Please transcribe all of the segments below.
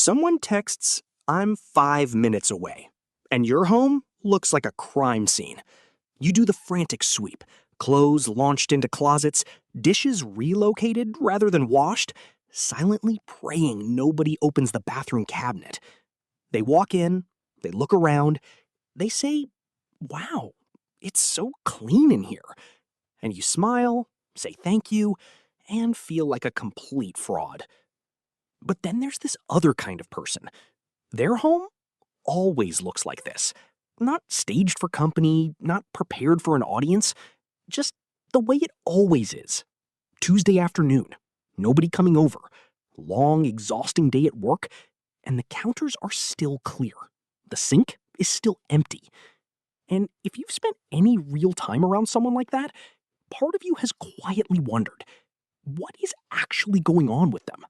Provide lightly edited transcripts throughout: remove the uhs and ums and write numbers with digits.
Someone texts, "I'm 5 minutes away," and your home looks like a crime scene. You do the frantic sweep, clothes launched into closets, dishes relocated rather than washed, silently praying nobody opens the bathroom cabinet. They walk in, they look around, they say, "Wow, it's so clean in here." And you smile, say thank you, and feel like a complete fraud. But then there's this other kind of person. Their home always looks like this. Not staged for company, not prepared for an audience, just the way it always is. Tuesday afternoon, nobody coming over, long, exhausting day at work, and the counters are still clear. The sink is still empty. And if you've spent any real time around someone like that, part of you has quietly wondered, what is actually going on with them?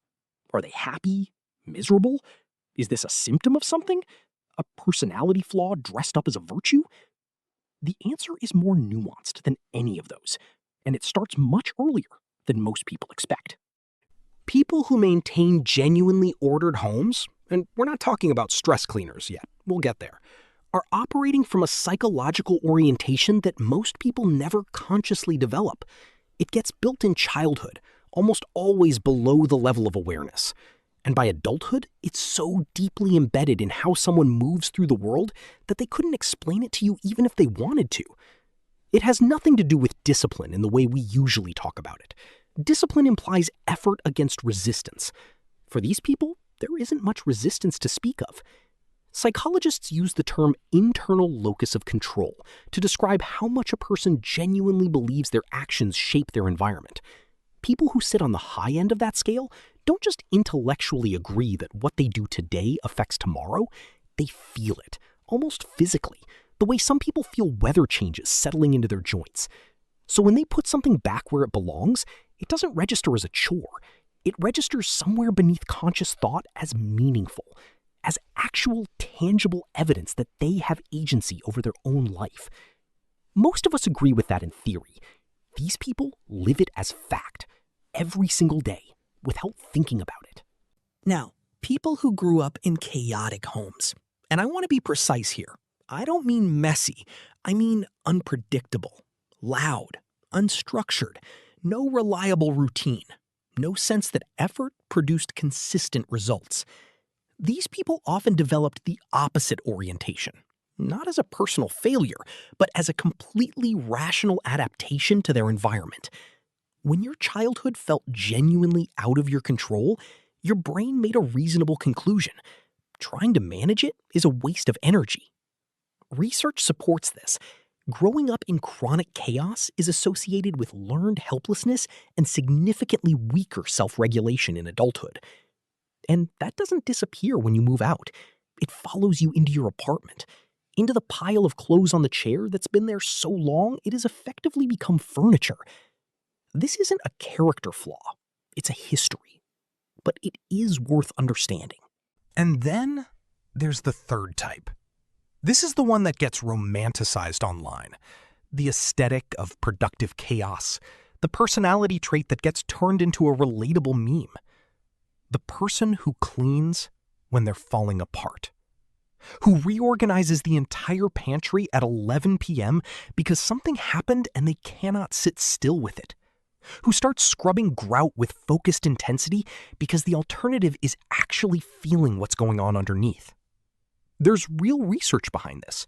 Are they happy? Miserable? Is this a symptom of something? A personality flaw dressed up as a virtue? The answer is more nuanced than any of those, and it starts much earlier than most people expect. People who maintain genuinely ordered homes, and we're not talking about stress cleaners yet, we'll get there, are operating from a psychological orientation that most people never consciously develop. It gets built in childhood, almost always below the level of awareness. And by adulthood, it's so deeply embedded in how someone moves through the world that they couldn't explain it to you even if they wanted to. It has nothing to do with discipline in the way we usually talk about it. Discipline implies effort against resistance. For these people, there isn't much resistance to speak of. Psychologists use the term internal locus of control to describe how much a person genuinely believes their actions shape their environment. People who sit on the high end of that scale don't just intellectually agree that what they do today affects tomorrow, they feel it, almost physically, the way some people feel weather changes settling into their joints. So when they put something back where it belongs, it doesn't register as a chore. It registers somewhere beneath conscious thought as meaningful, as actual tangible evidence that they have agency over their own life. Most of us agree with that in theory. These people live it as fact, every single day, without thinking about it. Now, people who grew up in chaotic homes, and I want to be precise here, I don't mean messy, I mean unpredictable, loud, unstructured, no reliable routine, no sense that effort produced consistent results. These people often developed the opposite orientation, not as a personal failure, but as a completely rational adaptation to their environment. When your childhood felt genuinely out of your control, your brain made a reasonable conclusion. Trying to manage it is a waste of energy. Research supports this. Growing up in chronic chaos is associated with learned helplessness and significantly weaker self-regulation in adulthood. And that doesn't disappear when you move out. It follows you into your apartment, into the pile of clothes on the chair that's been there so long it has effectively become furniture. This isn't a character flaw. It's a history. But it is worth understanding. And then there's the third type. This is the one that gets romanticized online. The aesthetic of productive chaos. The personality trait that gets turned into a relatable meme. The person who cleans when they're falling apart. Who reorganizes the entire pantry at 11 p.m. because something happened and they cannot sit still with it. Who starts scrubbing grout with focused intensity because the alternative is actually feeling what's going on underneath. There's real research behind this.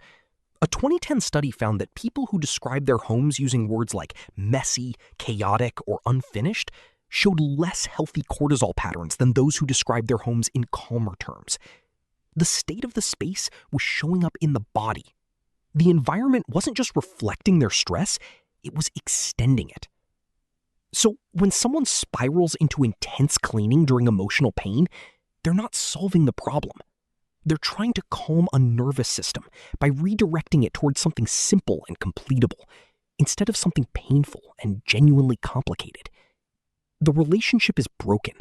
A 2010 study found that people who describe their homes using words like messy, chaotic, or unfinished showed less healthy cortisol patterns than those who described their homes in calmer terms. The state of the space was showing up in the body. The environment wasn't just reflecting their stress, it was extending it. So when someone spirals into intense cleaning during emotional pain, they're not solving the problem. They're trying to calm a nervous system by redirecting it towards something simple and completable, instead of something painful and genuinely complicated. The relationship is broken,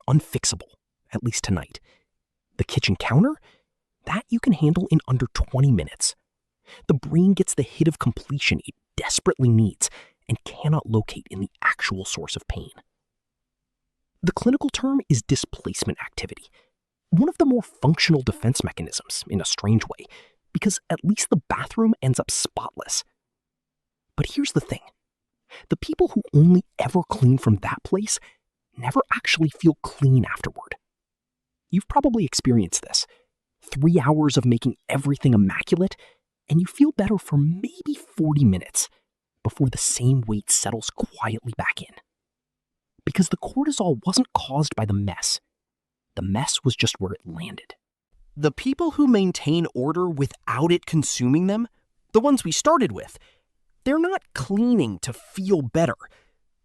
unfixable, at least tonight. The kitchen counter? That you can handle in under 20 minutes. The brain gets the hit of completion it desperately needs and cannot locate in the actual source of pain. The clinical term is displacement activity. one of the more functional defense mechanisms in a strange way, because at least the bathroom ends up spotless. But here's the thing. The people who only ever clean from that place never actually feel clean afterward. You've probably experienced this. 3 hours of making everything immaculate, and you feel better for maybe 40 minutes before the same weight settles quietly back in. Because the cortisol wasn't caused by the mess. The mess was just where it landed. The people who maintain order without it consuming them, the ones we started with, they're not cleaning to feel better.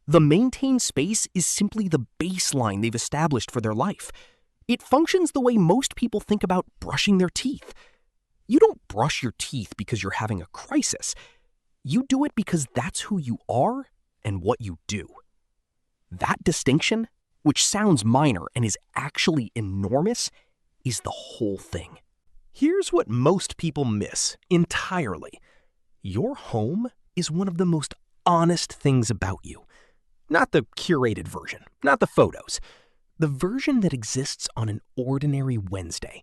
The maintained space is simply the baseline they've established for their life. It functions the way most people think about brushing their teeth. You don't brush your teeth because you're having a crisis. You do it because that's who you are and what you do. That distinction, which sounds minor and is actually enormous, is the whole thing. Here's what most people miss entirely. Your home is one of the most honest things about you. Not the curated version, not the photos. The version that exists on an ordinary Wednesday,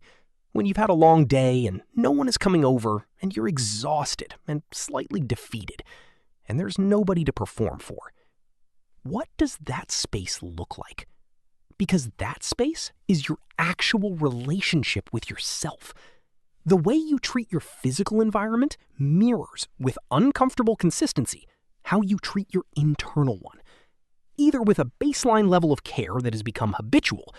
when you've had a long day and no one is coming over and you're exhausted and slightly defeated, and there's nobody to perform for. What does that space look like? Because that space is your actual relationship with yourself. The way you treat your physical environment mirrors, with uncomfortable consistency, how you treat your internal one. Either with a baseline level of care that has become habitual,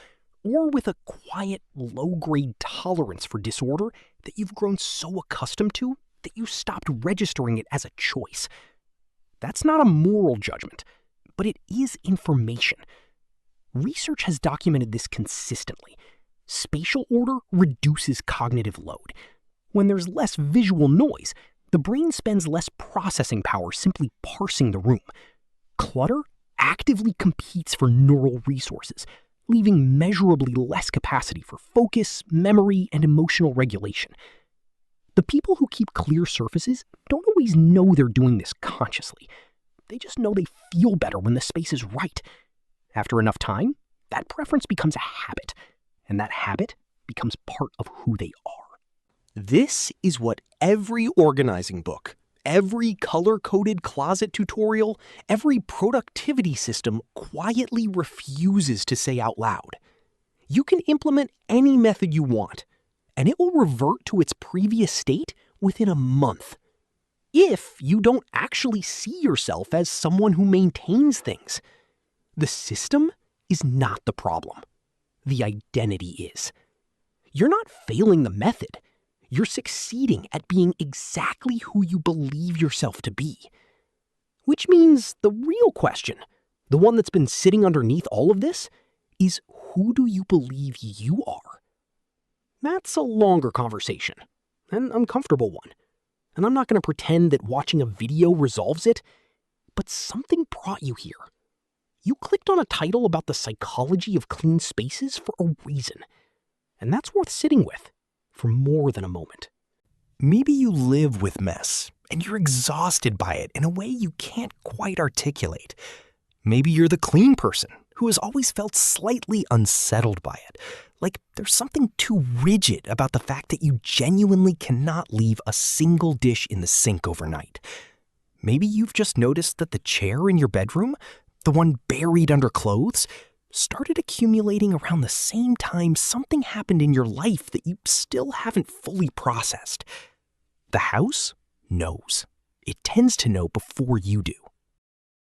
or with a quiet, low-grade tolerance for disorder that you've grown so accustomed to that you stopped registering it as a choice. That's not a moral judgment, but it is information. Research has documented this consistently. Spatial order reduces cognitive load. When there's less visual noise, the brain spends less processing power simply parsing the room. Clutter actively competes for neural resources, leaving measurably less capacity for focus, memory, and emotional regulation. The people who keep clear surfaces don't always know they're doing this consciously. They just know they feel better when the space is right. After enough time, that preference becomes a habit, and that habit becomes part of who they are. This is what every organizing book, every color-coded closet tutorial, every productivity system quietly refuses to say out loud. You can implement any method you want, and it will revert to its previous state within a month. If you don't actually see yourself as someone who maintains things. The system is not the problem. The identity is. You're not failing the method. You're succeeding at being exactly who you believe yourself to be. Which means the real question, the one that's been sitting underneath all of this, is who do you believe you are? That's a longer conversation, an uncomfortable one. And I'm not going to pretend that watching a video resolves it, but something brought you here. You clicked on a title about the psychology of clean spaces for a reason. And that's worth sitting with for more than a moment. Maybe you live with mess, and you're exhausted by it in a way you can't quite articulate. Maybe you're the clean person who has always felt slightly unsettled by it, like there's something too rigid about the fact that you genuinely cannot leave a single dish in the sink overnight. Maybe you've just noticed that the chair in your bedroom, the one buried under clothes, started accumulating around the same time something happened in your life that you still haven't fully processed. The house knows. It tends to know before you do.